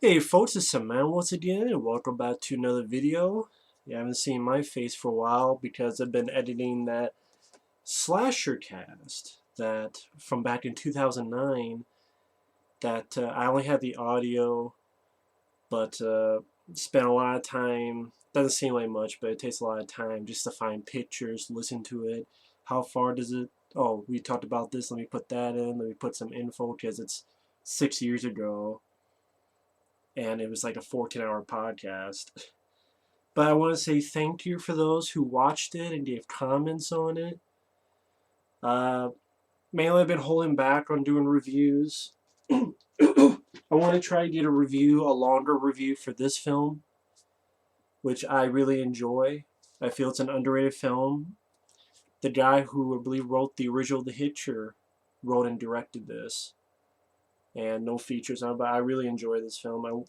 Hey folks, it's Sam once again, and welcome back to another video. You haven't seen my face for a while because I've been editing that slasher cast that from back in 2009 that I only had the audio, but spent a lot of time, doesn't seem like much, but it takes a lot of time just to find pictures, listen to it. How far does it, oh, we talked about this, let me put that in, let me put some info because it's 6 years ago and it was like a 14-hour podcast. But I want to say thank you for those who watched it and gave comments on it. Uh, Mainly, I've been holding back on doing reviews. I want to try to get a longer review for this film, which I really enjoy. I feel it's an underrated film. The guy who I believe wrote the original The Hitcher wrote and directed this, and no features on it, but I really enjoy this film.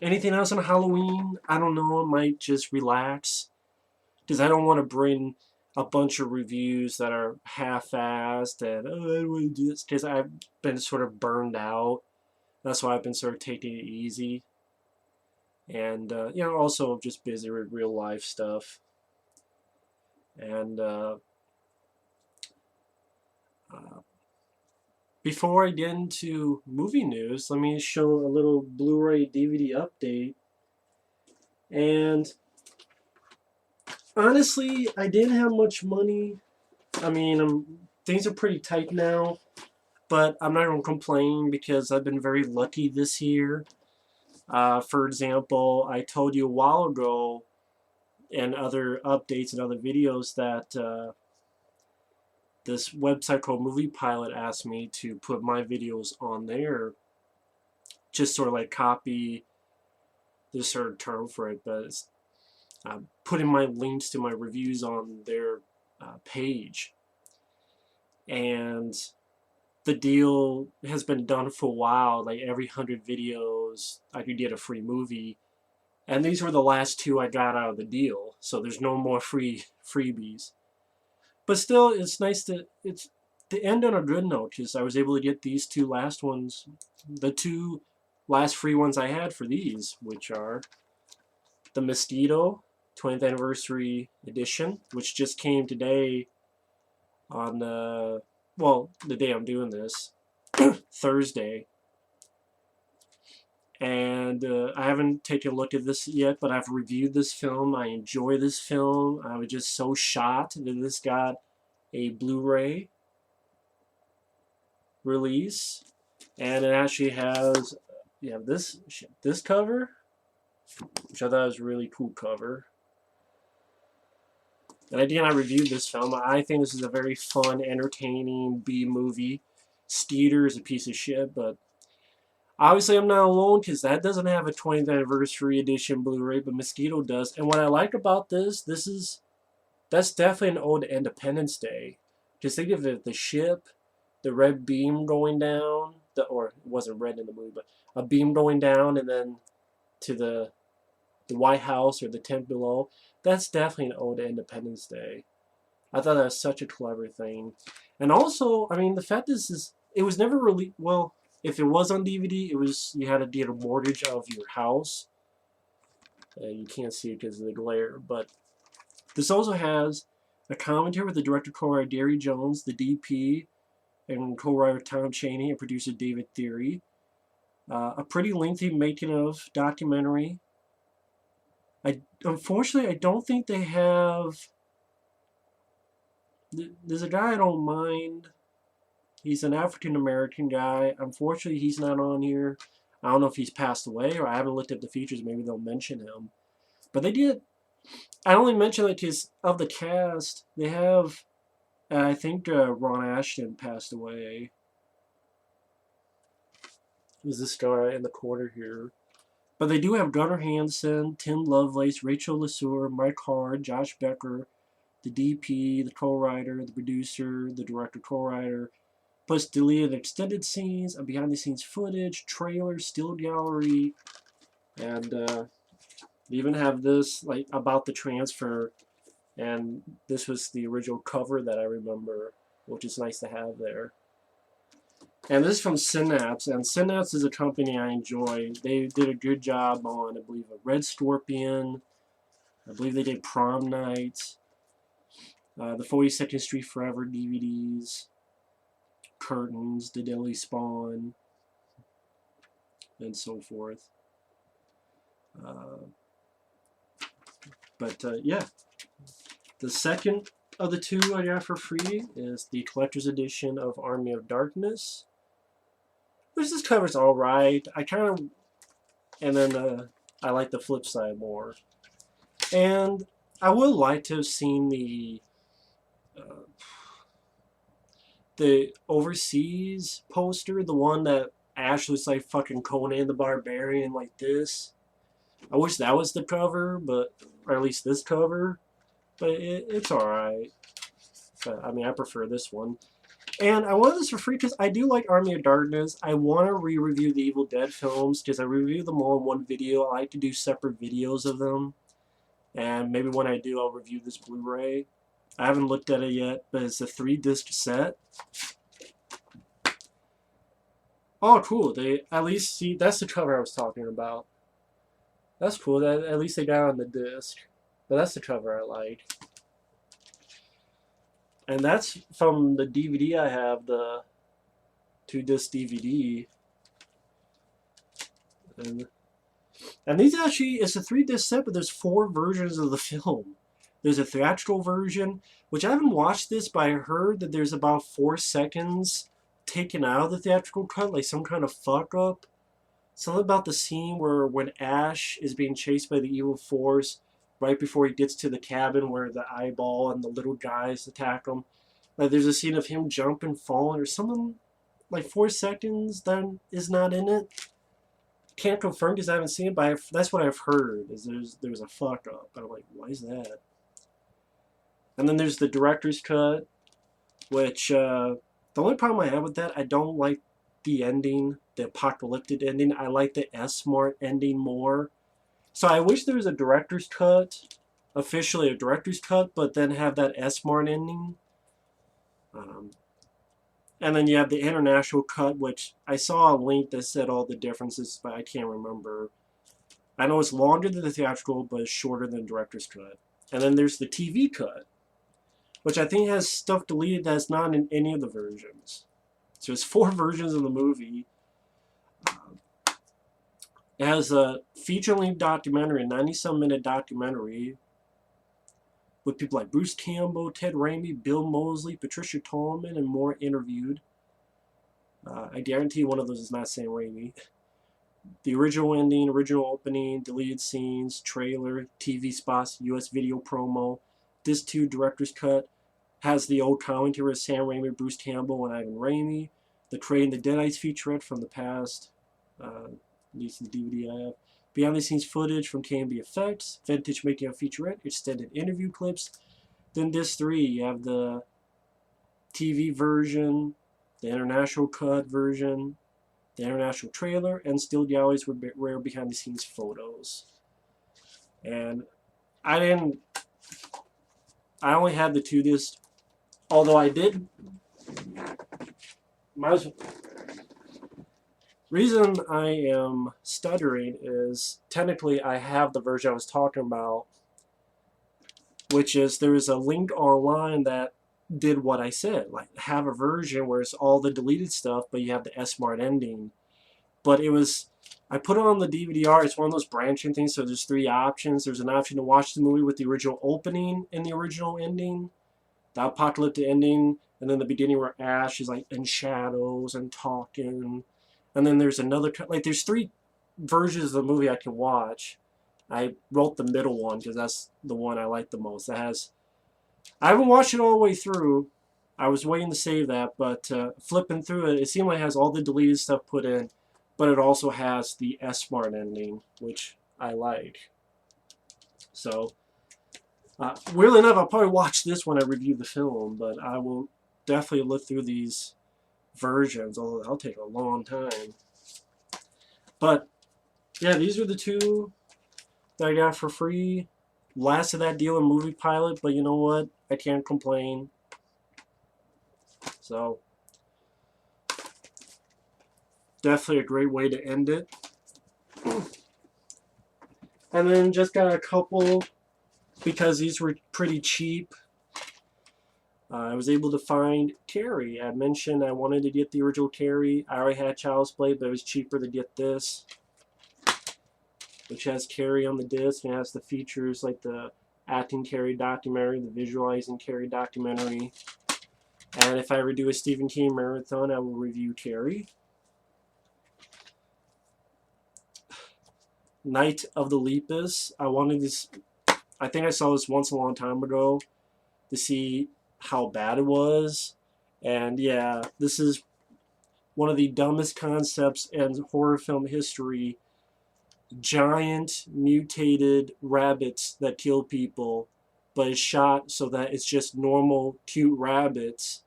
Anything else on Halloween? I don't know. I might just relax because I don't want to bring a bunch of reviews that are half-assed and oh, I don't want to do this because I've been sort of burned out. That's why I've been sort of taking it easy, and also just busy with real life stuff. And uh, before I get into movie news, let me show a little Blu-ray DVD update. And honestly, I didn't have much money. I mean, things are pretty tight now, but I'm not going to complain because I've been very lucky this year. For example, I told you a while ago in other updates and other videos that this website called Movie Pilot asked me to put my videos on there, just sort of like copy, there's a certain term for it, but it's putting my links to my reviews on their page. And the deal has been done for a while. Like every 100 videos, I could get a free movie, and these were the last two I got out of the deal. So there's no more freebies. But still, it's nice it's to end on a good note because I was able to get these two last ones, the two last free ones I had for these, which are the Mosquito 20th Anniversary Edition, which just came today on the day I'm doing this, Thursday. And I haven't taken a look at this yet, but I've reviewed this film. I enjoy this film. I was just so shocked that this got a Blu-ray release, and it actually has this cover, which I thought was a really cool cover. And again, I reviewed this film. I think this is a very fun, entertaining B movie. Skeeter is a piece of shit, but obviously I'm not alone because that doesn't have a 20th anniversary edition Blu-ray, but Mosquito does. And what I like about that's definitely an ode to Independence Day. Just think of it, the ship, the red beam going down, or it wasn't red in the movie, but a beam going down and then to the White House or the tent below. That's definitely an ode to Independence Day. I thought that was such a clever thing. And also, I mean, the fact is it was never really, well, if it was on DVD, you had to get a mortgage of your house. You can't see it because of the glare, but this also has a commentary with the director co-writer Gary Jones, the DP, and co-writer Tom Chaney, and producer David Thierry. A pretty lengthy making of documentary. Unfortunately, I don't think they have. There's a guy I don't mind. He's an African American guy. Unfortunately, he's not on here. I don't know if he's passed away or I haven't looked at the features. Maybe they'll mention him. But they did. I only mention it because of the cast. They have, I think Ron Ashton passed away. Is this guy in the corner here? But they do have Gunnar Hansen, Tim Lovelace, Rachel LeSueur, Mike Hard, Josh Becker, the DP, the co-writer, the producer, the director co-writer, plus deleted extended scenes and behind-the-scenes footage, trailers, still gallery, and they even have this like about the transfer, and this was the original cover that I remember, which is nice to have there. And this is from Synapse, and Synapse is a company I enjoy. They did a good job on, I believe, a Red Scorpion. I believe they did Prom Night, the 42nd Street Forever DVDs, Curtains, The Deadly Spawn, and so forth. Yeah, the second of the two I got for free is the collector's edition of Army of Darkness, which this cover's alright. And then I like the flip side more. And I would like to have seen the overseas poster, the one that Ash looks like fucking Conan the Barbarian like this. I wish that was the cover, or at least this cover, but it's alright. But I mean, I prefer this one. And I wanted this for free because I do like Army of Darkness. I want to re-review the Evil Dead films because I review them all in one video. I like to do separate videos of them. And maybe when I do, I'll review this Blu-ray. I haven't looked at it yet, but it's a 3-disc set. Oh, cool. They at least see, that's the cover I was talking about. That's cool. At least they got on the disc. But that's the cover I like. And that's from the DVD I have, the 2-disc DVD. And these actually, it's a 3-disc set, but there's 4 versions of the film. There's a theatrical version, which I haven't watched this, but I heard that there's about 4 seconds taken out of the theatrical cut, like some kind of fuck up. Something about the scene where when Ash is being chased by the evil force, right before he gets to the cabin where the eyeball and the little guys attack him. Like there's a scene of him jumping, falling, or something like 4 seconds that is not in it. Can't confirm because I haven't seen it, but that's what I've heard, is there's a fuck up. But I'm like, why is that? And then there's the director's cut, which the only problem I have with that, I don't like the ending, the apocalyptic ending. I like the S-Mart ending more. So I wish there was a director's cut, officially a director's cut, but then have that S-Mart ending. And then you have the international cut, which I saw a link that said all the differences, but I can't remember. I know it's longer than the theatrical, but it's shorter than the director's cut. And then there's the TV cut, which I think has stuff deleted that's not in any of the versions. So it's 4 versions of the movie. It has a feature-length documentary, a 90-some-minute documentary, with people like Bruce Campbell, Ted Raimi, Bill Moseley, Patricia Tallman, and more interviewed. I guarantee one of those is not Sam Raimi. The original ending, original opening, deleted scenes, trailer, TV spots, US video promo. This too, director's cut, has the old commentary of Sam Raimi, Bruce Campbell, and Ivan Raimi. The Creating the Deadites featurette from the past, at least the DVD I have. Behind the scenes footage from K&B Effects, vintage making of featurette, extended interview clips. Then disc 3, you have the TV version, the international cut version, the international trailer, and still galleries with rare behind the scenes photos. And I only had the 2-disc, although I did. Reason I am stuttering is technically I have the version I was talking about, which is there is a link online that did what I said, like have a version where it's all the deleted stuff, but you have the S-Mart ending. But it was, I put it on the DVD-R, it's one of those branching things, so there's 3 options. There's an option to watch the movie with the original opening and the original ending, the apocalyptic ending, and then the beginning where Ash is like in shadows and talking. And then there's another, like there's 3 versions of the movie I can watch. I wrote the middle one because that's the one I like the most. That has, I haven't watched it all the way through. I was waiting to save that, but flipping through it, it seemed like it has all the deleted stuff put in, but it also has the S-Mart ending, which I like. So, weirdly enough, I'll probably watch this when I review the film, but I will definitely look through these versions, although that'll take a long time. But yeah, these are the 2 that I got for free. Last of that deal in Movie Pilot, but you know what? I can't complain. So Definitely a great way to end it. And then just got a couple, because these were pretty cheap. I was able to find Carrie. I mentioned I wanted to get the original Carrie. I already had Child's Play, but it was cheaper to get this, which has Carrie on the disc and has the features like the acting Carrie documentary, the visualizing Carrie documentary. And if I ever do a Stephen King marathon, I will review Carrie. Night of the Lepus. I wanted this. I think I saw this once a long time ago to see how bad it was. And yeah, this is one of the dumbest concepts in horror film history. Giant mutated rabbits that kill people, but it's shot so that it's just normal, cute rabbits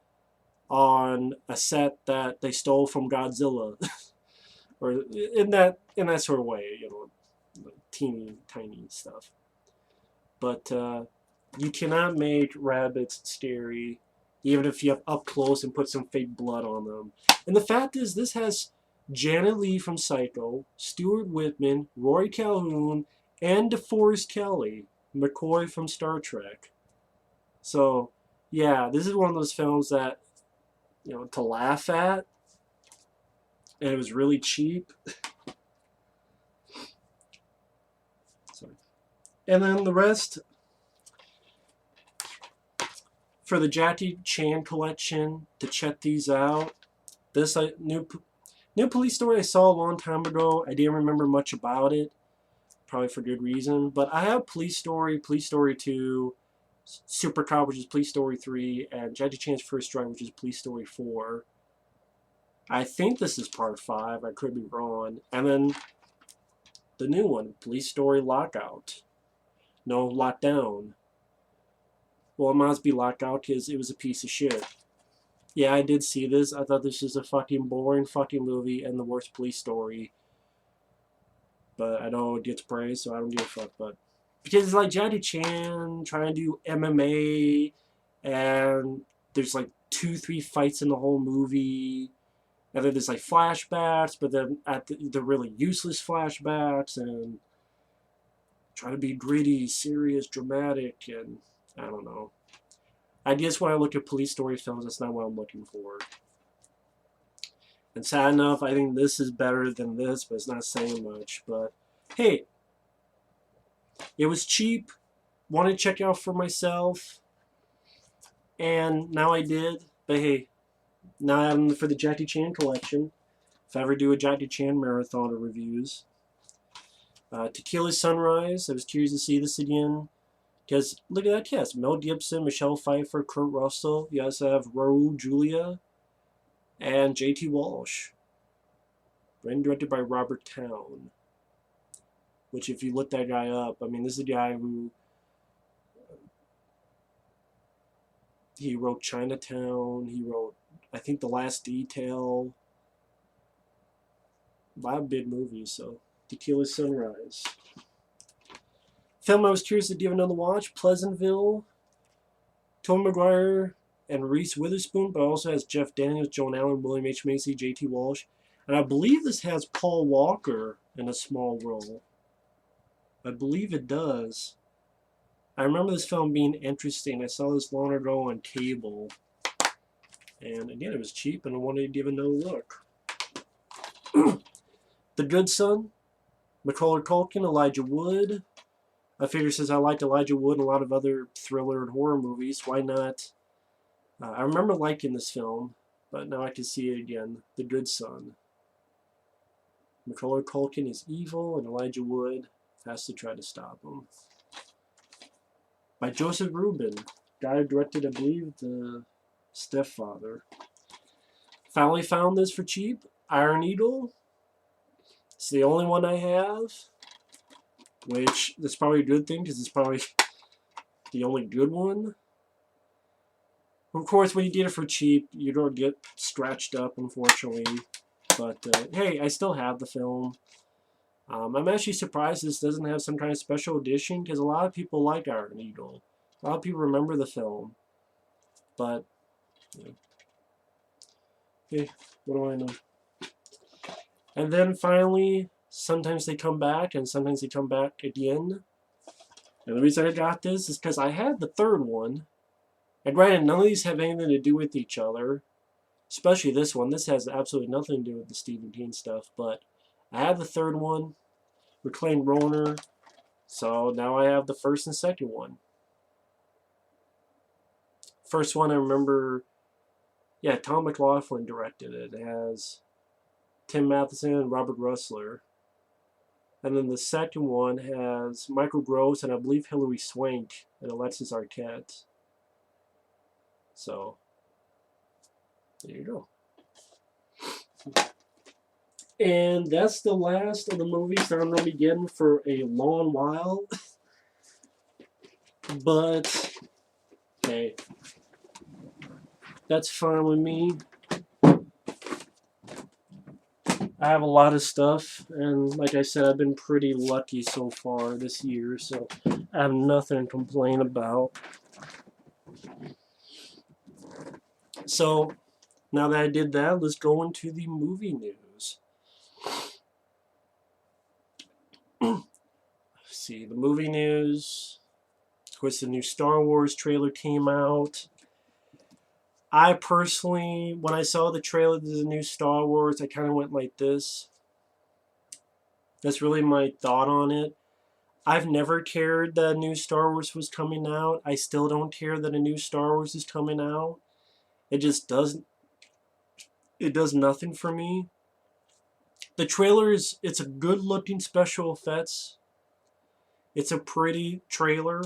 on a set that they stole from Godzilla. Or in that sort of way, you know, teeny tiny stuff. But you cannot make rabbits scary, even if you have up close and put some fake blood on them. And the fact is, this has Janet Leigh from Psycho, Stuart Whitman, Roy Calhoun, and DeForest Kelley, McCoy from Star Trek. So, yeah, this is one of those films that, you know, to laugh at, and it was really cheap. Sorry. And then the rest, for the Jackie Chan collection, to check these out. This new Police Story I saw a long time ago. I didn't remember much about it, probably for good reason. But I have Police Story 2, Super Cop, which is Police Story 3, and Jackie Chan's First Strike, which is Police Story 4. I think this is part 5. I could be wrong. And then the new one, Police Story Lockout. No, Lockdown. Well, it must be Lockout because it was a piece of shit. Yeah, I did see this. I thought this was a fucking boring fucking movie and the worst police story. But I know it gets praise, so I don't give a fuck. But because it's like Jackie Chan trying to do MMA, and there's like 2-3 fights in the whole movie, and then there's like flashbacks, but then they're really useless flashbacks, and trying to be gritty, serious, dramatic, and I don't know. I guess when I look at police story films, that's not what I'm looking for. And sad enough, I think this is better than this, but it's not saying much. But hey, it was cheap. Wanted to check it out for myself, and now I did. But hey, now I'm for the Jackie Chan collection. If I ever do a Jackie Chan marathon of reviews. Tequila Sunrise. I was curious to see this again. Because look at that cast. Mel Gibson, Michelle Pfeiffer, Kurt Russell. You also have Raul Julia and J.T. Walsh. Written directed by Robert Towne. Which, if you look that guy up, I mean, this is a guy who... He wrote Chinatown. He wrote, I think, The Last Detail. A lot of big movies, so... Tequila Sunrise. Film I was curious to give another watch, Pleasantville. Tom Maguire and Reese Witherspoon, but also has Jeff Daniels, Joan Allen, William H. Macy, J.T. Walsh. And I believe this has Paul Walker in a small role. I believe it does. I remember this film being interesting. I saw this long ago on cable. And again, it was cheap and I wanted to give it another look. The Good Son. Macaulay Culkin, Elijah Wood. I figure since I liked Elijah Wood and a lot of other thriller and horror movies, why not? I remember liking this film, but now I can see it again. The Good Son. Macaulay Culkin is evil, and Elijah Wood has to try to stop him. By Joseph Rubin, guy who directed, I believe, The Stepfather. Finally found this for cheap. Iron Eagle. It's the only one I have, which is probably a good thing because it's probably the only good one. Of course, when you get it for cheap, you don't get scratched up, unfortunately. But hey, I still have the film. I'm actually surprised this doesn't have some kind of special edition because a lot of people like Iron Eagle. A lot of people remember the film. But, yeah. Hey, what do I know? And then finally, sometimes they come back, and sometimes they come back again. And the reason I got this is because I had the third one. And granted, none of these have anything to do with each other. Especially this one. This has absolutely nothing to do with the Stephen King stuff. But I had the third one. Reclaimed Roner. So now I have the first and second one. First one I remember, yeah, Tom McLaughlin directed it. It has Tim Matheson and Robert Russler. And then the second one has Michael Gross and I believe Hilary Swank and Alexis Arquette. So, there you go. And that's the last of the movies that I'm going to be getting for a long while. But, hey, that's fine with me. I have a lot of stuff, and like I said, I've been pretty lucky so far this year, so I have nothing to complain about. So, now that I did that, let's go into the movie news. See, the movie news. Of course, the new Star Wars trailer came out. I personally, when I saw the trailer to the new Star Wars, I kind of went like this. That's really my thought on it. I've never cared that a new Star Wars was coming out. I still don't care that a new Star Wars is coming out. It just doesn't. It does nothing for me. The trailer it's a good looking special effects. It's a pretty trailer.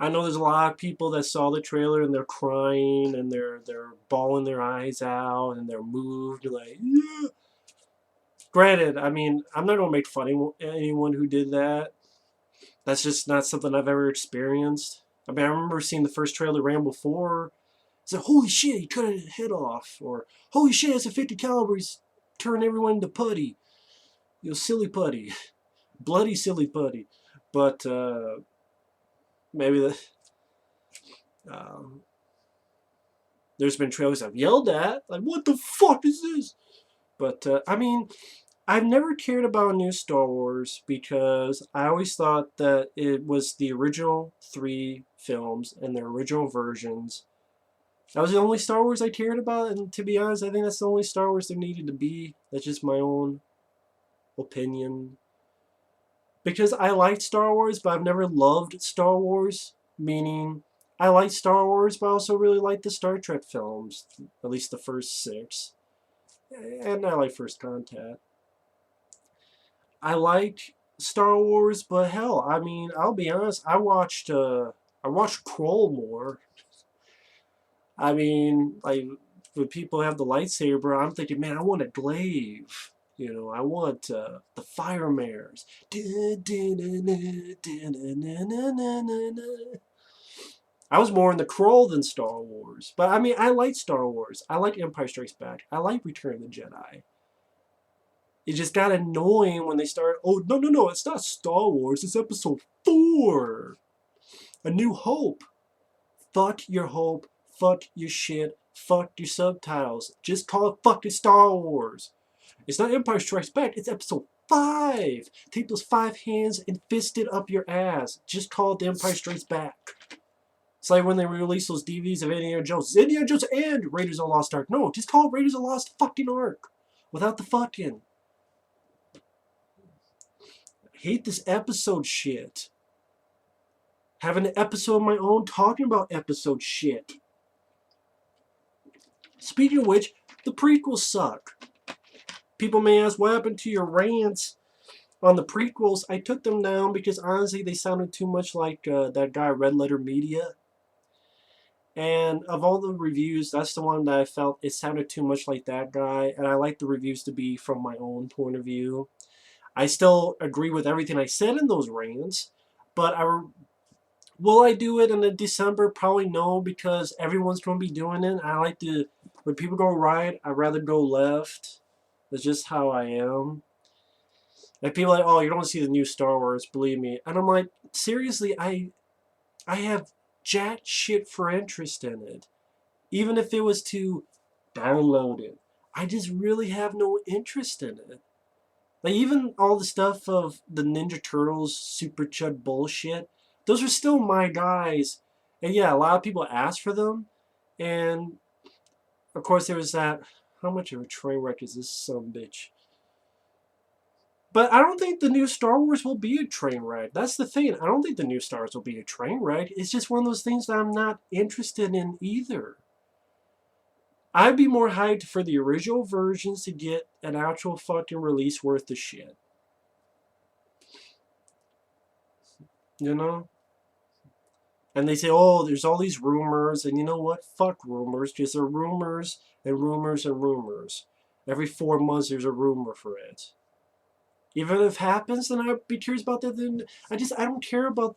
I know there's a lot of people that saw the trailer and they're crying and they're bawling their eyes out and they're moved like, yeah. Granted, I mean, I'm not gonna make fun of anyone who did that. That's just not something I've ever experienced. I mean, I remember seeing the first trailer Rambo 4. It's like, holy shit, he cut his head off, or holy shit, it's a 50 caliber. He's turned everyone into putty. You know, silly putty, bloody silly putty. But maybe there's been trailers I've yelled at, like, what the fuck is this? But I mean, I've never cared about a new Star Wars because I always thought that it was the original 3 films and their original versions. That was the only Star Wars I cared about, and to be honest, I think that's the only Star Wars there needed to be. That's just my own opinion. Because I liked Star Wars, but I've never loved Star Wars. Meaning, I like Star Wars, but I also really like the Star Trek films. At least the first 6. And I like First Contact. I like Star Wars, but hell, I mean, I'll be honest, I watched Kroll more. I mean, like, when people have the lightsaber, I'm thinking, man, I want a glaive. You know, I want the fire mares. I was more in the Kroll than Star Wars. But, I mean, I like Star Wars. I like Empire Strikes Back. I like Return of the Jedi. It just got annoying when they started, oh, no, it's not Star Wars. It's Episode 4. A New Hope. Fuck your hope. Fuck your shit. Fuck your subtitles. Just call it fucking Star Wars. It's not Empire Strikes Back. It's Episode 5. Take those 5 hands and fist it up your ass. Just call it The Empire Strikes Back. It's like when they release those DVDs of Indiana Jones. It's Indiana Jones and Raiders of the Lost Ark. No, just call it Raiders of the Lost fucking Ark. Without the fucking. I hate this episode shit. Having an episode of my own talking about episode shit. Speaking of which, the prequels suck. People may ask, what happened to your rants on the prequels? I took them down because honestly they sounded too much like that guy Red Letter Media. And of all the reviews, that's the one that I felt it sounded too much like that guy. And I like the reviews to be from my own point of view. I still agree with everything I said in those rants. But will I do it in December? Probably no, because everyone's going to be doing it. I like to, when people go right, I'd rather go left. That's just how I am. Like people are like, oh, you don't see the new Star Wars, believe me. And I'm like, seriously, I have jack shit for interest in it. Even if it was to download it, I just really have no interest in it. Like, even all the stuff of the Ninja Turtles Super Chud bullshit, those are still my guys. And yeah, a lot of people asked for them. And of course, there was that. How much of a train wreck is this son bitch? But I don't think the new Star Wars will be a train wreck. That's the thing. I don't think the new Star Wars will be a train wreck. It's just one of those things that I'm not interested in either. I'd be more hyped for the original versions to get an actual fucking release worth of shit. You know? And they say, oh, there's all these rumors, and you know what? Fuck rumors. Just are rumors and rumors and rumors. Every 4 months there's a rumor for it. Even if it happens, then I'd be curious about that. Then I don't care about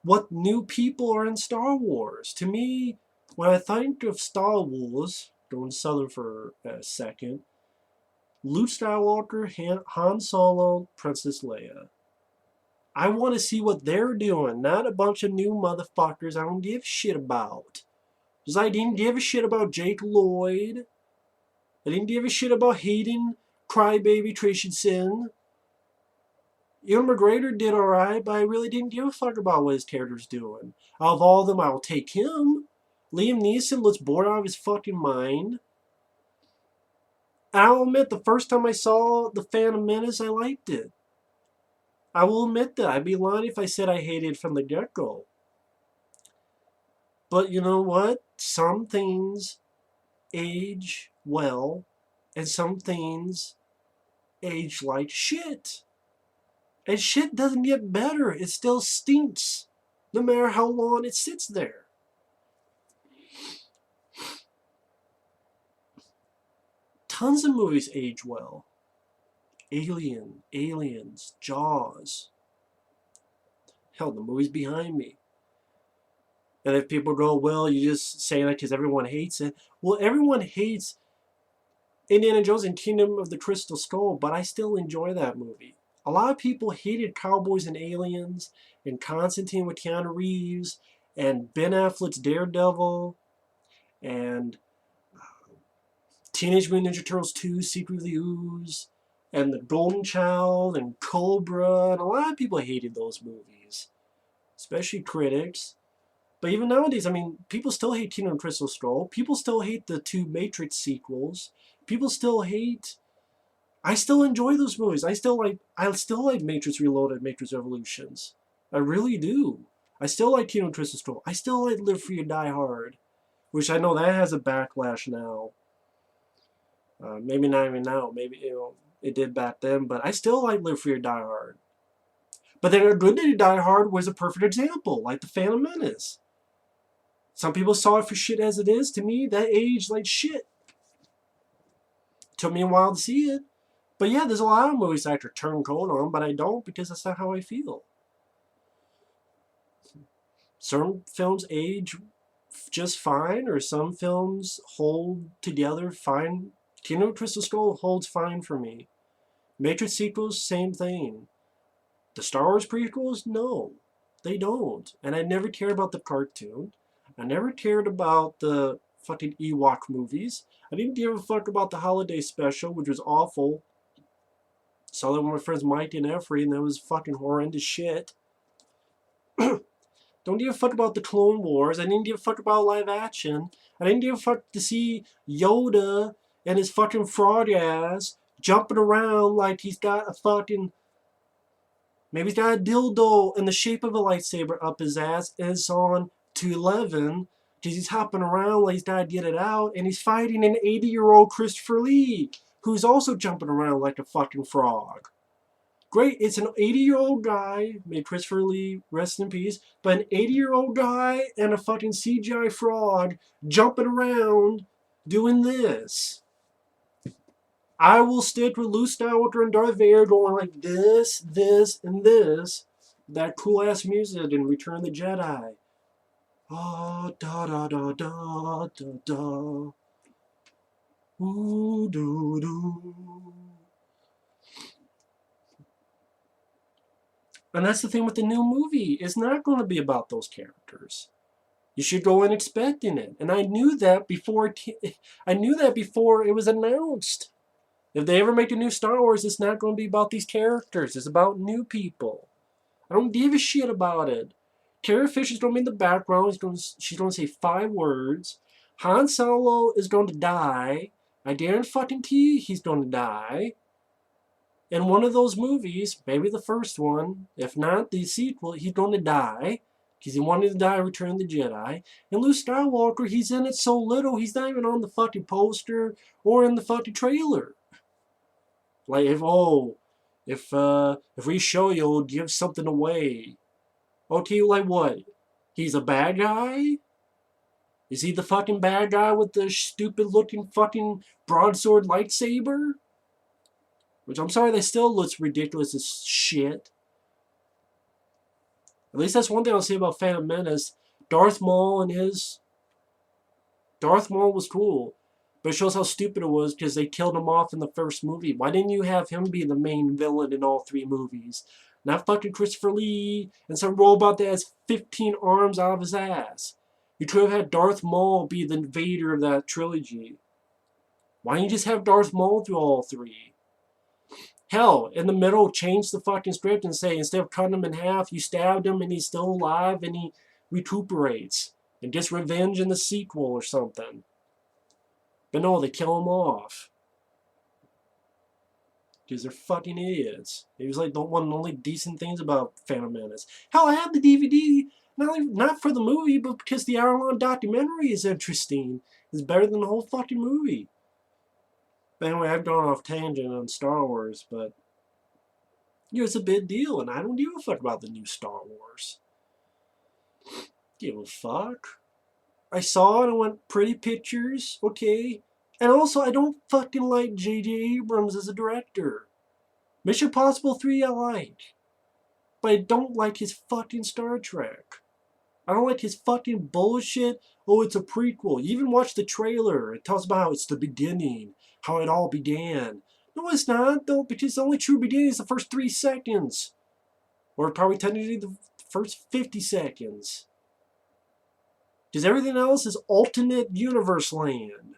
what new people are in Star Wars. To me, when I think of Star Wars, going southern for a second, Luke Skywalker, Han Solo, Princess Leia. I want to see what they're doing, not a bunch of new motherfuckers I don't give a shit about. Because I didn't give a shit about Jake Lloyd. I didn't give a shit about Hayden Crybaby Christensen. Ewan McGregor did alright, but I really didn't give a fuck about what his character's doing. Out of all of them, I'll take him. Liam Neeson looks bored out of his fucking mind. I'll admit, the first time I saw The Phantom Menace, I liked it. I will admit that. I'd be lying if I said I hated it from the get-go. But you know what? Some things age well, and some things age like shit. And shit doesn't get better. It still stinks, no matter how long it sits there. Tons of movies age well. Alien, Aliens, Jaws. Hell, the movies behind me. And if people go, well, you just say that because everyone hates it. Well, everyone hates Indiana Jones and Kingdom of the Crystal Skull, but I still enjoy that movie. A lot of people hated Cowboys and Aliens, and Constantine with Keanu Reeves, and Ben Affleck's Daredevil, and Teenage Mutant Ninja Turtles 2, Secret of the Ooze, and The Golden Child, and Cobra, and a lot of people hated those movies, especially critics. But even nowadays, I mean, people still hate Kingdom of the Crystal Skull. People still hate the 2 Matrix sequels. People still hate... I still enjoy those movies. I still like Matrix Reloaded, Matrix Revolutions. I really do. I still like Kingdom of the Crystal Skull. I still like Live Free or Die Hard, which I know that has a backlash now. Maybe not even now. Maybe it did back then, but I still like Live Free or Die Hard. But then A Good Day to Die Hard was a perfect example, like The Phantom Menace. Some people saw it for shit as it is. To me, that aged like shit. Took me a while to see it. But yeah, there's a lot of movies I could turn cold on, but I don't because that's not how I feel. Some films age just fine, or some films hold together fine. Kingdom of Crystal Skull holds fine for me. Matrix sequels, same thing. The Star Wars prequels, no, they don't. And I never cared about the cartoon. I never cared about the fucking Ewok movies. I didn't give a fuck about the holiday special, which was awful. Saw that with my friends Mike and Effrey, and that was fucking horrendous shit. Don't give a fuck about the Clone Wars. I didn't give a fuck about live action. I didn't give a fuck to see Yoda and his fucking frog ass jumping around like he's got a fucking... Maybe he's got a dildo in the shape of a lightsaber up his ass, and it's on to 11, because he's hopping around like he's got to get it out, and he's fighting an 80-year-old Christopher Lee, who's also jumping around like a fucking frog. Great, it's an 80-year-old guy, may Christopher Lee rest in peace, but an 80-year-old guy and a fucking CGI frog jumping around doing this. I will stick with Luke Skywalker and Darth Vader going like this, this, and this. That cool-ass music in Return of the Jedi. Oh, da da da da da da. Ooh, doo doo. And that's the thing with the new movie. It's not going to be about those characters. You should go in expecting it. And I knew that before it was announced. If they ever make a new Star Wars, it's not going to be about these characters. It's about new people. I don't give a shit about it. Carrie Fisher's going to be in the background. She's going to say 5 words. Han Solo is going to die. I guarantee he's going to die. In one of those movies, maybe the first one, if not the sequel, he's going to die. Because he wanted to die in Return of the Jedi. And Luke Skywalker, he's in it so little, he's not even on the fucking poster or in the fucking trailer. Like, if we show you, we'll give something away. Okay, like what? He's a bad guy? Is he the fucking bad guy with the stupid looking fucking broadsword lightsaber? Which, I'm sorry, that still looks ridiculous as shit. At least that's one thing I'll say about Phantom Menace. Darth Maul was cool. But it shows how stupid it was because they killed him off in the first movie. Why didn't you have him be the main villain in all 3 movies? Not fucking Christopher Lee and some robot that has 15 arms out of his ass. You could have had Darth Maul be the Vader of that trilogy. Why didn't you just have Darth Maul through all 3? Hell, in the middle, change the fucking script and say, instead of cutting him in half, you stabbed him and he's still alive and he recuperates and gets revenge in the sequel or something. But no, they kill him off. Because they're fucking idiots. It was like one of the only decent things about Phantom Menace. Hell, I have the DVD, not for the movie, but because the hour-long documentary is interesting. It's better than the whole fucking movie. But anyway, I've gone off tangent on Star Wars, but it's a big deal, and I don't give a fuck about the new Star Wars. Give a fuck. I saw it and went, pretty pictures, okay. And also, I don't fucking like J.J. Abrams as a director. Mission Impossible 3 I like. But I don't like his fucking Star Trek. I don't like his fucking bullshit. Oh, it's a prequel. You even watch the trailer. It talks about how it's the beginning. How it all began. No, it's not, though, because the only true beginning is the first 3 seconds. Or probably technically the first 50 seconds. Because everything else is alternate universe land.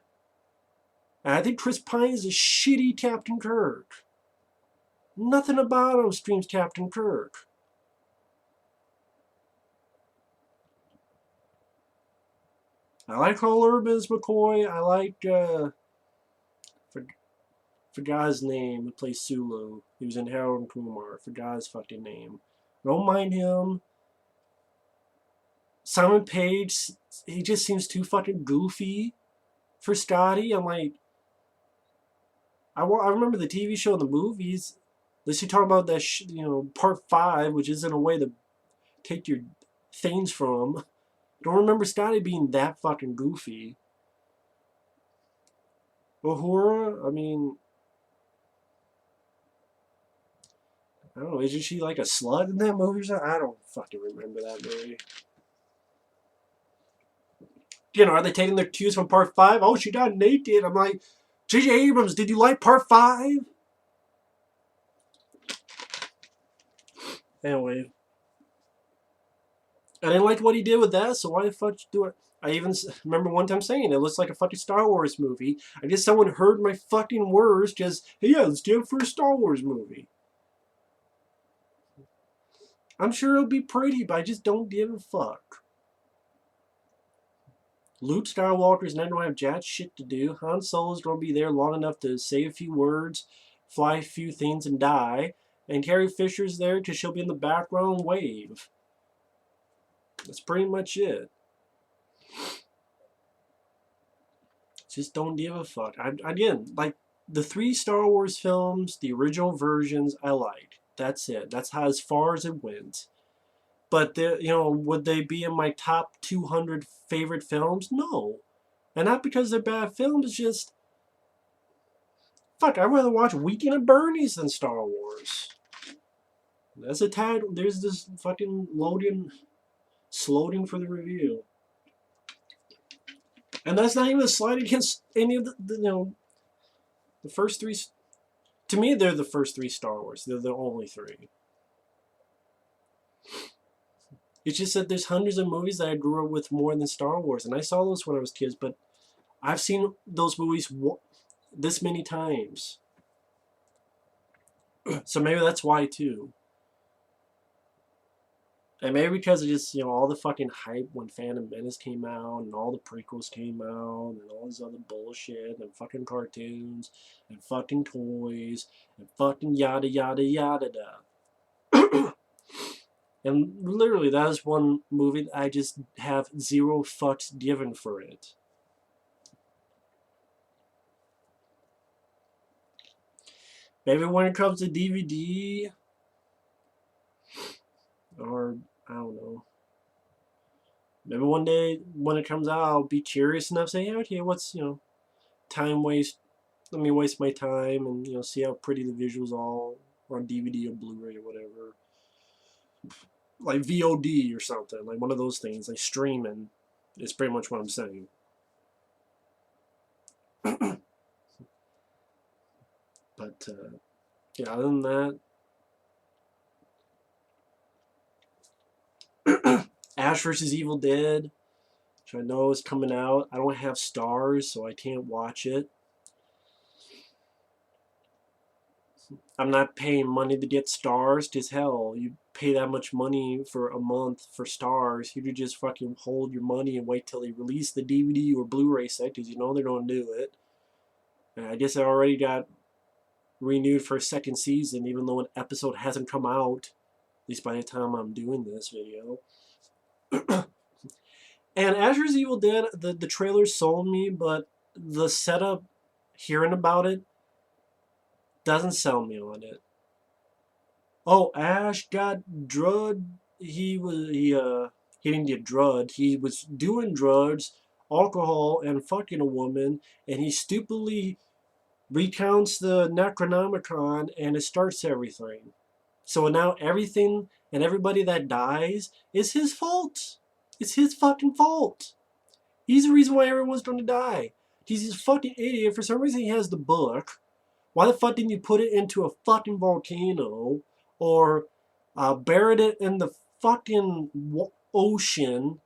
And I think Chris Pine is a shitty Captain Kirk. Nothing about him screams Captain Kirk. I like Carl Urban as McCoy. I like, forgot his name, who plays Sulu. He was in Harold and Kumar. Forgot his fucking name. Don't mind him. Simon Page, he just seems too fucking goofy for Scotty. I'm like, I remember the TV show and the movies. Let's you talk about that, part 5, which isn't a way to take your things from. Don't remember Scotty being that fucking goofy. Uhura, I mean, I don't know, isn't she like a slut in that movie or something? I don't fucking remember that movie. Are they taking their cues from part 5? Oh, she got naked. I'm like, J.J. Abrams, did you like part 5? Anyway. I didn't like what he did with that, so why the fuck do it? I even remember one time saying it looks like a fucking Star Wars movie. I guess someone heard my fucking words just, hey, yeah, let's do it for a Star Wars movie. I'm sure it'll be pretty, but I just don't give a fuck. Luke Skywalker's not going to have jack shit to do. Han Solo's going to be there long enough to say a few words, fly a few things, and die. And Carrie Fisher's there because she'll be in the background wave. That's pretty much it. Just don't give a fuck. Again, like, the 3 Star Wars films, the original versions, I like. That's it. That's how as far as it went. But, would they be in my top 200 favorite films? No. And not because they're bad films, it's just, fuck, I'd rather watch Weekend at Bernie's than Star Wars. That's a tag. There's this fucking loading for the review. And that's not even a slight against any of the first 3. To me, they're the first 3 Star Wars. They're the only 3. It's just that there's hundreds of movies that I grew up with more than Star Wars, and I saw those when I was kids, but I've seen those movies this many times. So maybe that's why too. And maybe because of just, all the fucking hype when Phantom Menace came out and all the prequels came out and all this other bullshit and fucking cartoons and fucking toys and fucking yada yada yada da. And literally that is one movie that I just have zero fucks given for it. Maybe when it comes to DVD, or I don't know. Maybe one day when it comes out, I'll be curious enough to say, okay, what's, time waste. Let me waste my time and, see how pretty the visuals are on DVD or Blu-ray or whatever. Like VOD or something, like one of those things, like streaming is pretty much what I'm saying. But, yeah, other than that, Ash vs. Evil Dead, which I know is coming out. I don't have stars, so I can't watch it. I'm not paying money to get stars, because hell, you pay that much money for a month for stars, you could just fucking hold your money and wait till they release the DVD or Blu-ray set, because you know they're going to do it. And I guess I already got renewed for a second season, even though an episode hasn't come out, at least by the time I'm doing this video. And Ash vs. Evil Dead, the trailer sold me, but the setup, hearing about it, doesn't sell me on it. Oh, Ash got drugged. He didn't get drugged. He was doing drugs, alcohol, and fucking a woman, and he stupidly recounts the Necronomicon, and it starts everything. So now everything and everybody that dies is his fault. It's his fucking fault. He's the reason why everyone's going to die. He's this fucking idiot. For some reason he has the book. Why the fuck didn't you put it into a fucking volcano? Or buried it in the fucking ocean?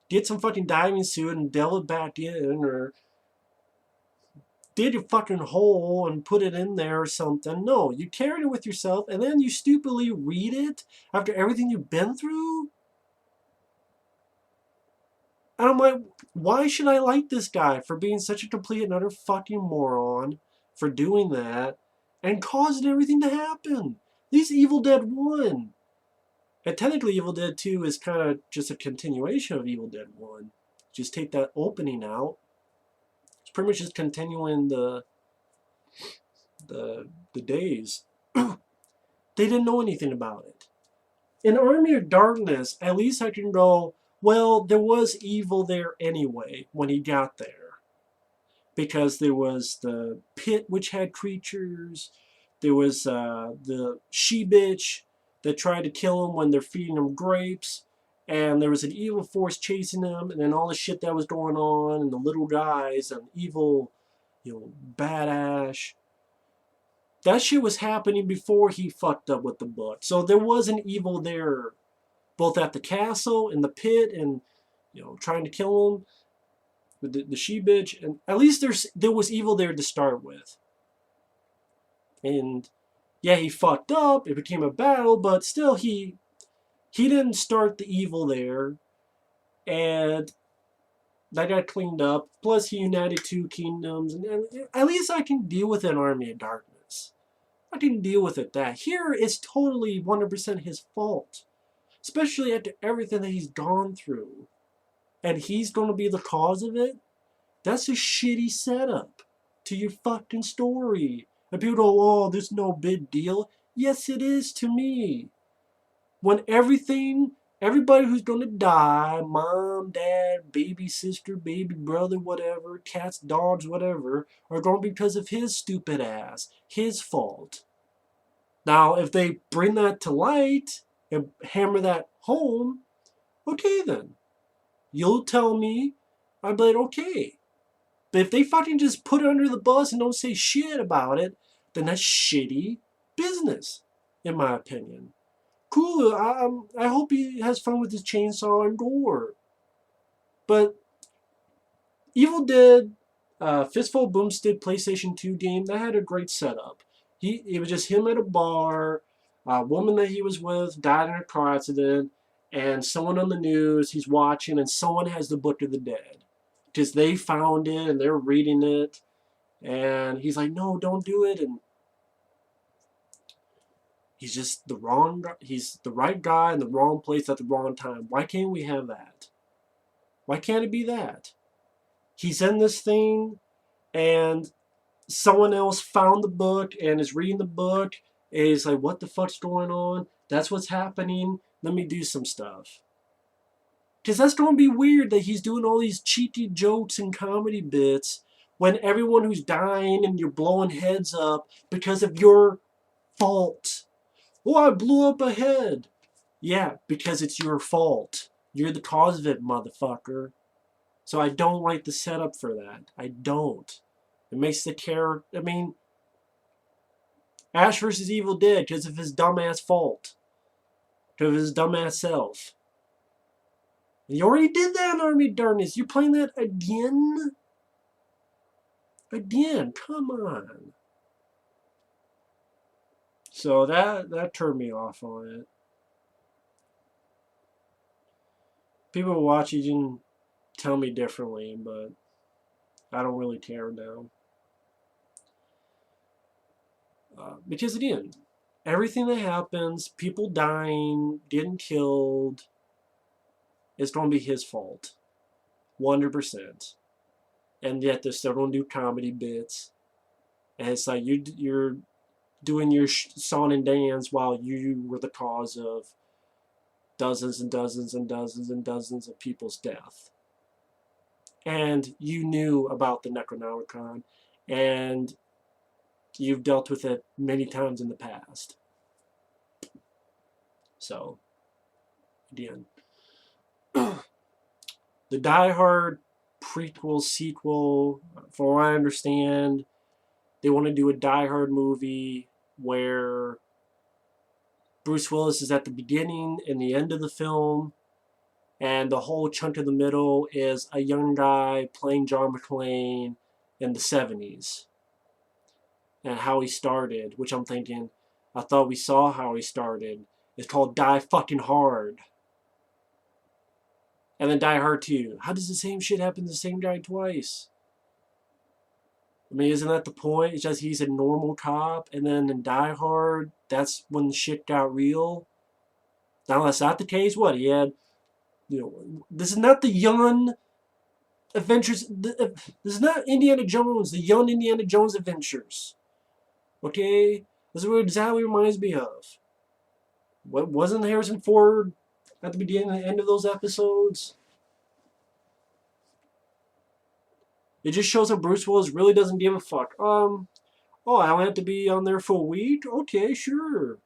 Get some fucking diving suit and delve it back in, or dig a fucking hole and put it in there or something. No, you carried it with yourself and then you stupidly read it after everything you've been through? And I'm like, why should I like this guy for being such a complete and utter fucking moron for doing that and causing everything to happen? At least Evil Dead 1. And technically Evil Dead 2 is kind of just a continuation of Evil Dead 1. Just take that opening out. It's pretty much just continuing the days. They didn't know anything about it. In Army of Darkness, at least I can go, well, there was evil there anyway when he got there. Because there was the pit which had creatures. There was the she-bitch that tried to kill him when they're feeding him grapes. And there was an evil force chasing him. And then all the shit that was going on. And the little guys and evil, badass. That shit was happening before he fucked up with the book. So there was an evil there, both at the castle, in the pit, and trying to kill him with the she-bitch. And at least there was evil there to start with. And yeah, he fucked up. It became a battle, but still he didn't start the evil there, and that got cleaned up. Plus, he united two kingdoms, and at least I can deal with an Army of Darkness. I can deal with it. That here is totally 100% his fault, especially after everything that he's gone through, and he's going to be the cause of it. That's a shitty setup to your fucking story. And people go, oh, there's no big deal. Yes, it is to me. When everybody who's going to die, mom, dad, baby sister, baby brother, whatever, cats, dogs, whatever, are going to be because of his stupid ass, his fault. Now, if they bring that to light and hammer that home, okay then. You'll tell me, I'll be like, okay. But if they fucking just put it under the bus and don't say shit about it, then that's shitty business, in my opinion. Cool. I hope he has fun with his chainsaw and gore. But Evil Dead, Fistful of Boomstick PlayStation 2 game, that had a great setup. It was just him at a bar, a woman that he was with died in a car accident, and someone on the news he's watching, and someone has the Book of the Dead. Because they found it and they're reading it, and he's like, no, don't do it, and he's just he's the right guy in the wrong place at the wrong time. Why can't we have that? Why can't it be that? He's in this thing, and someone else found the book and is reading the book, and he's like, what the fuck's going on? That's what's happening. Let me do some stuff. Because that's going to be weird that he's doing all these cheeky jokes and comedy bits when everyone who's dying and you're blowing heads up because of your fault. Oh, I blew up a head. Yeah, because it's your fault. You're the cause of it, motherfucker. So I don't like the setup for that. I don't. It makes the character... I mean, Ash versus Evil Dead because of his dumbass fault. Because of his dumbass self. And you already did that in Army of Darkness. You're playing that again? Again, come on. So that turned me off on it. People watching tell me differently, but I don't really tear them down. Because again, everything that happens, people dying, getting killed, it's going to be his fault. 100%. And yet they're still going to do comedy bits. And it's like you're doing your song and dance while you were the cause of dozens and dozens and dozens and dozens of people's death. And you knew about the Necronomicon, and you've dealt with it many times in the past. So, again, the Die Hard prequel, sequel, from what I understand, they want to do a Die Hard movie where Bruce Willis is at the beginning and the end of the film, and the whole chunk of the middle is a young guy playing John McClane in the 70s. And how he started, which I'm thinking, I thought we saw how he started. It's called Die Fucking Hard. And then Die Hard 2. How does the same shit happen to the same guy twice? I mean, isn't that the point? It's just he's a normal cop, and then in Die Hard, that's when shit got real. Now that's not the case. What, he had, this is not the young adventures. This is not Indiana Jones, the young Indiana Jones adventures. Okay? This is what it exactly reminds me of. What, wasn't Harrison Ford at the beginning and the end of those episodes? It just shows that Bruce Willis really doesn't give a fuck. Oh, I only have to be on there for a week? Okay, sure.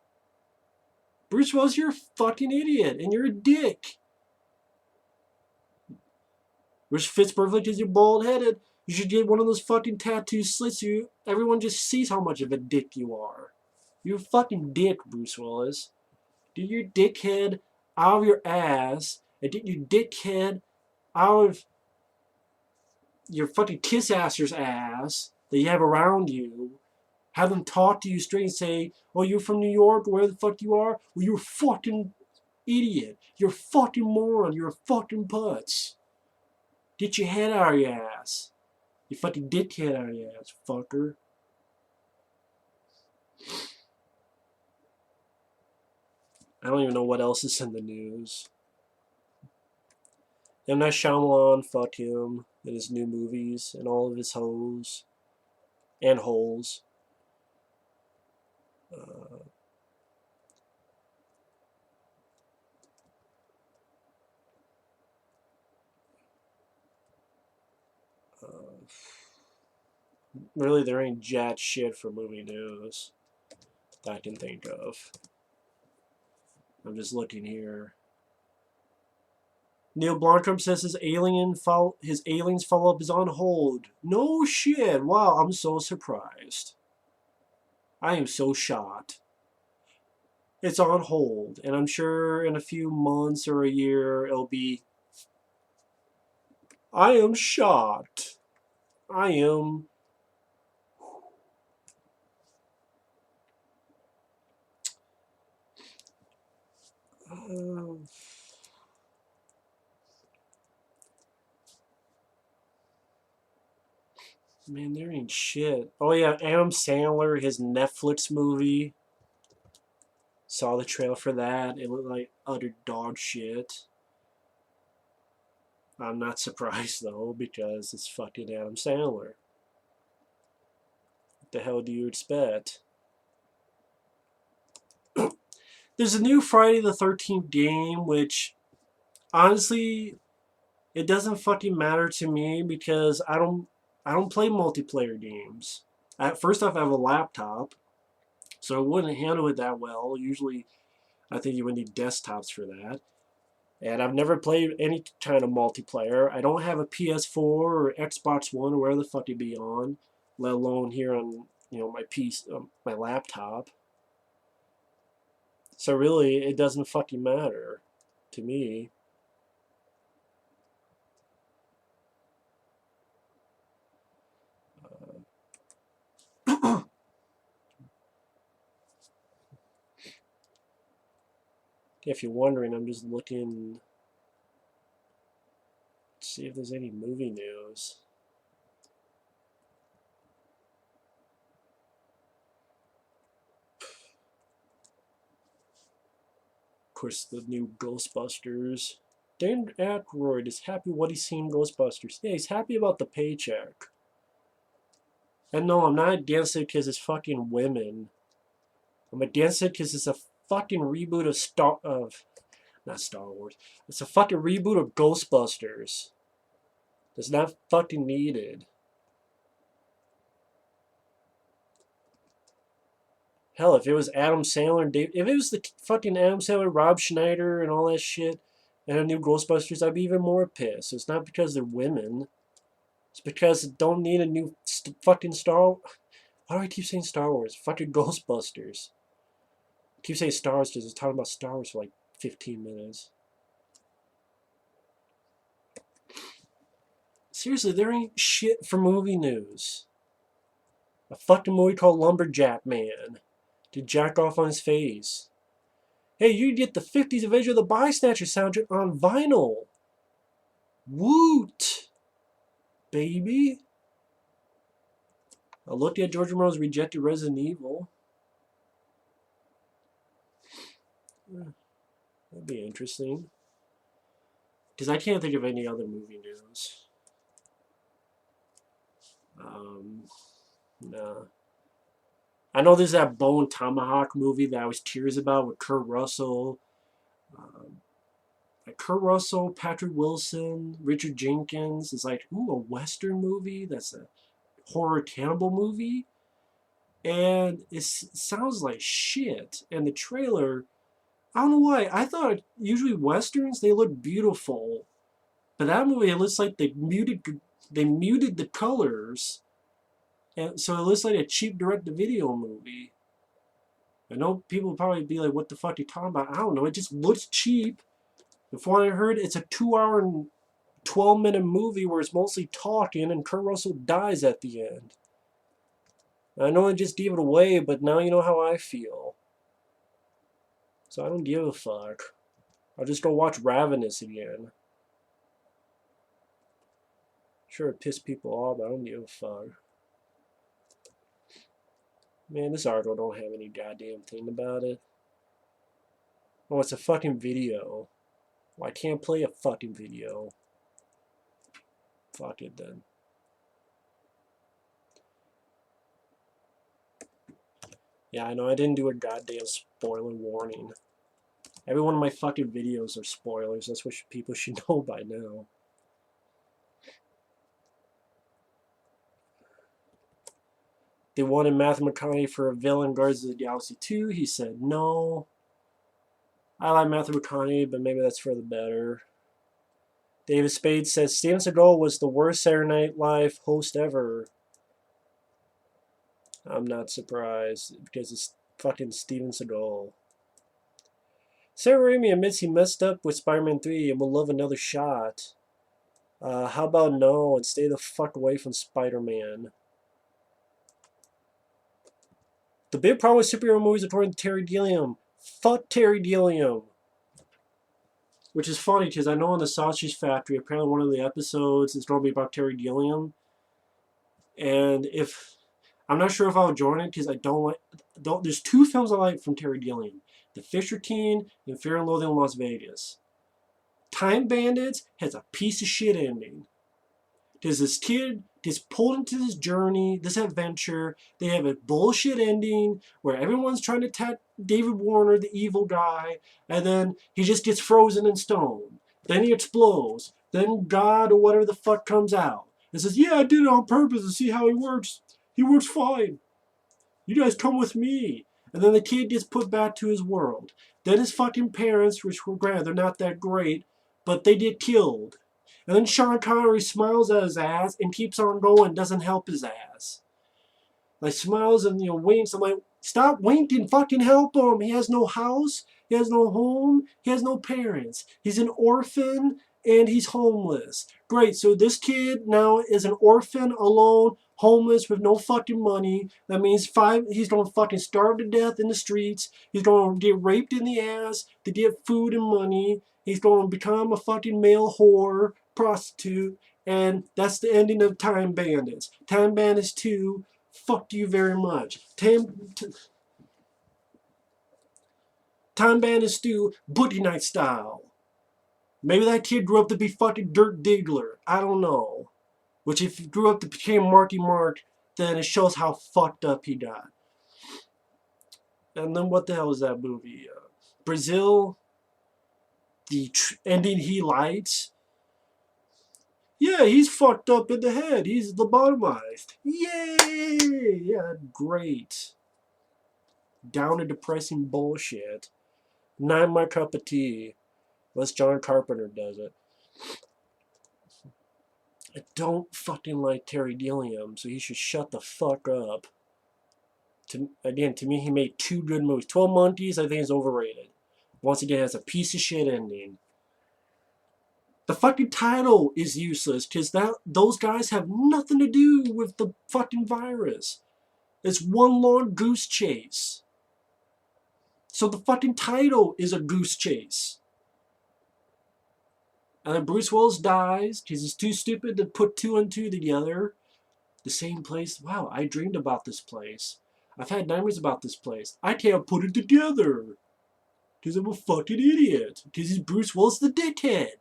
Bruce Willis, you're a fucking idiot, and you're a dick. Which fits perfectly because you're bald-headed. You should get one of those fucking tattoo slits so everyone just sees how much of a dick you are. You're a fucking dick, Bruce Willis. Get your dickhead out of your ass, and get your dickhead out of your fucking kiss-asser's ass that you have around you. Have them talk to you straight and say, oh, you're from New York, where the fuck you are? Well, you're a fucking idiot. You're a fucking moron. You're a fucking putz. Get your head out of your ass. You fucking dickhead out of your ass, fucker. I don't even know what else is in the news. M. Night Shyamalan, fuck him, and his new movies, and all of his hoes. And holes. Really, there ain't jack shit for movie news that I can think of. I'm just looking here. Neil Blomkamp says his Aliens follow-up is on hold. No shit. Wow, I'm so surprised. I am so shocked. it's on hold, and I'm sure in a few months or a year it'll be. I am shocked. I am. Uh, Man, there ain't shit. Oh yeah, Adam Sandler, his Netflix movie. Saw the trailer for that. It looked like utter dog shit. I'm not surprised though, because it's fucking Adam Sandler. What the hell do you expect? There's a new Friday the 13th game, which honestly, it doesn't fucking matter to me because I don't play multiplayer games. First off, I have a laptop, so it wouldn't handle it that well. Usually, I think you would need desktops for that. And I've never played any kind of multiplayer. I don't have a PS4 or Xbox One or where the fuck it be on, let alone here on my PC, my laptop. So really, it doesn't fucking matter to me. If you're wondering, I'm just looking to see if there's any movie news. Of course, the new Ghostbusters. Dan Aykroyd is happy what he's seen in Ghostbusters. Yeah, he's happy about the paycheck. And no, I'm not against it because it's fucking women. I'm against it because it's a fucking reboot not Star Wars. It's a fucking reboot of Ghostbusters. It's not fucking needed. Hell, if it was Adam Sandler and Dave, if it was the fucking Adam Sandler, Rob Schneider, and all that shit, and a new Ghostbusters, I'd be even more pissed. It's not because they're women. It's because it don't need a new fucking Star. Why do I keep saying Star Wars? Fucking Ghostbusters. I keep saying Star Wars because I was talking about Star Wars for like 15 minutes. Seriously, there ain't shit for movie news. A fucking movie called Lumberjack Man. To jack off on his face. Hey, you get the 50s Avenger of the Bystander soundtrack on vinyl. Woot! Baby. I looked at George Romero's rejected Resident Evil. That'd be interesting. Because I can't think of any other movie news. Nah. I know there's that Bone Tomahawk movie that I was curious about with Kurt Russell. Kurt Russell, Patrick Wilson, Richard Jenkins. It's like, ooh, a Western movie that's a horror cannibal movie? And it sounds like shit. And the trailer, I don't know why. I thought usually Westerns, they look beautiful. But that movie, it looks like they muted the colors. And so it looks like a cheap direct-to-video movie. I know people will probably be like, what the fuck are you talking about? I don't know. It just looks cheap. From what I heard, it's a 2 hour and 12-minute movie where it's mostly talking and Kurt Russell dies at the end. I know I just gave it away, but now you know how I feel. So I don't give a fuck. I'll just go watch Ravenous again. Sure, it pissed people off, but I don't give a fuck. Man, this article don't have any goddamn thing about it. Oh, it's a fucking video. Well, I can't play a fucking video. Fuck it then. Yeah, I know I didn't do a goddamn spoiler warning. Every one of my fucking videos are spoilers. That's what people should know by now. They wanted Matthew McConaughey for a villain Guardians of the Galaxy 2. He said no. I like Matthew McConaughey, but maybe that's for the better. David Spade says Steven Seagal was the worst Saturday Night Live host ever. I'm not surprised because it's fucking Steven Seagal. Sam Raimi admits he messed up with Spider-Man 3 and will love another shot. How about no and stay the fuck away from Spider-Man? The big problem with superhero movies, according to Terry Gilliam, fuck Terry Gilliam. Which is funny because I know in the Sausage Factory, apparently one of the episodes is going to be about Terry Gilliam. And if I'm not sure if I'll join it because I don't. There's two films I like from Terry Gilliam: The Fisher King and Fear and Loathing in Las Vegas. Time Bandits has a piece of shit ending. Because this kid gets pulled into this journey, this adventure. They have a bullshit ending where everyone's trying to attack David Warner, the evil guy, and then he just gets frozen in stone. Then he explodes. Then God or whatever the fuck comes out and says, "Yeah, I did it on purpose to see how he works. He works fine. You guys come with me." And then the kid gets put back to his world. Then his fucking parents, which were granted, they're not that great, but they get killed. And then Sean Connery smiles at his ass and keeps on going, doesn't help his ass. Like smiles and winks. I'm like, stop winking, fucking help him. He has no house, he has no home, he has no parents. He's an orphan and he's homeless. Great, so this kid now is an orphan, alone, homeless, with no fucking money. That means he's gonna fucking starve to death in the streets. He's gonna get raped in the ass to get food and money. He's gonna become a fucking male whore, prostitute, and that's the ending of Time Bandits. Time Bandits 2, fuck you very much. Time Bandits 2, Boogie Night style. Maybe that kid grew up to be fucking Dirk Diggler. I don't know. Which if he grew up to become Marky Mark, then it shows how fucked up he got. And then what the hell was that movie? Brazil, the ending he likes. Yeah, he's fucked up in the head. He's lobotomized. Yay! Yeah, great. Down to depressing bullshit. Not my cup of tea. Unless John Carpenter does it. I don't fucking like Terry Gilliam, so he should shut the fuck up. To me, he made two good movies. 12 Monkeys, I think, is overrated. Once again, it has a piece of shit ending. The fucking title is useless because those guys have nothing to do with the fucking virus. It's one long goose chase. So the fucking title is a goose chase. And then Bruce Willis dies because he's too stupid to put two and two together. The same place. Wow, I dreamed about this place. I've had nightmares about this place. I can't put it together. Because I'm a fucking idiot. Because he's Bruce Willis the dickhead.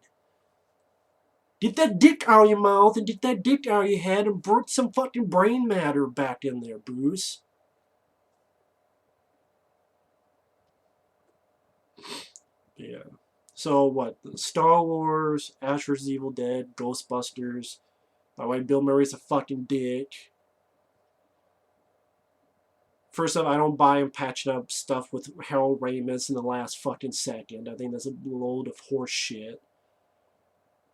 Get that dick out of your mouth and get that dick out of your head and put some fucking brain matter back in there, Bruce. Yeah. So what? Star Wars, Ash vs. Evil Dead, Ghostbusters. My wife Bill Murray's a fucking dick. First off, I don't buy him patching up stuff with Harold Ramis in the last fucking second. I think that's a load of horse shit.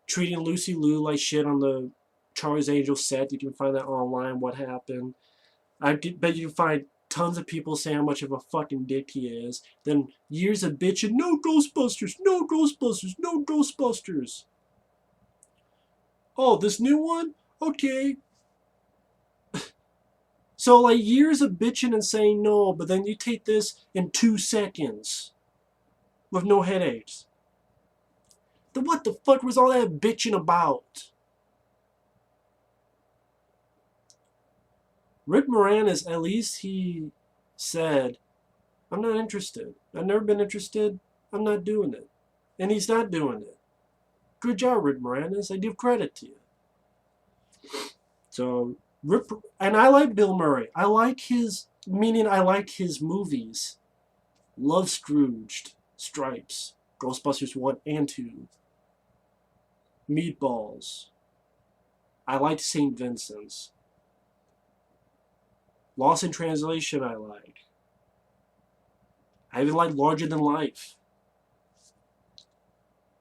Treating Lucy Liu like shit on the Charlie's Angels set. You can find that online, what happened. I bet you can find tons of people saying how much of a fucking dick he is. Then years of bitching, no Ghostbusters, no Ghostbusters, no Ghostbusters. Oh, this new one? Okay. So like years of bitching and saying no, but then you take this in 2 seconds with no headaches. Then what the fuck was all that bitching about? Rick Moranis, at least he said, I'm not interested. I've never been interested. I'm not doing it. And he's not doing it. Good job, Rick Moranis. I give credit to you. So, and I like Bill Murray. I like his movies. Love Scrooged, Stripes, Ghostbusters 1 and 2, Meatballs. I liked St. Vincent's. Lost in Translation I like. I even like Larger Than Life.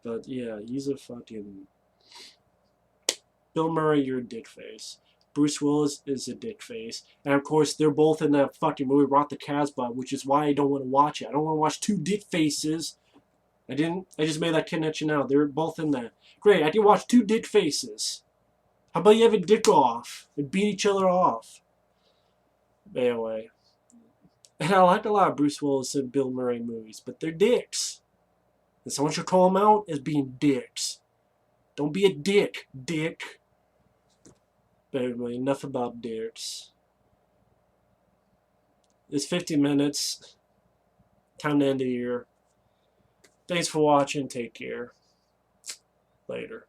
But yeah, he's a fucking... Bill Murray, you're a dick face. Bruce Willis is a dick face. And of course, they're both in that fucking movie, Rock the Casbah, which is why I don't want to watch it. I don't want to watch two dick faces I just made that connection now. They're both in that. Great, I can watch two dick faces. How about you have a dick off and beat each other off? Anyway. And I like a lot of Bruce Willis and Bill Murray movies, but they're dicks. And someone should call them out as being dicks. Don't be a dick, dick. But anyway, enough about dicks. It's 50 minutes. Time to end the year. Thanks for watching. Take care. Later.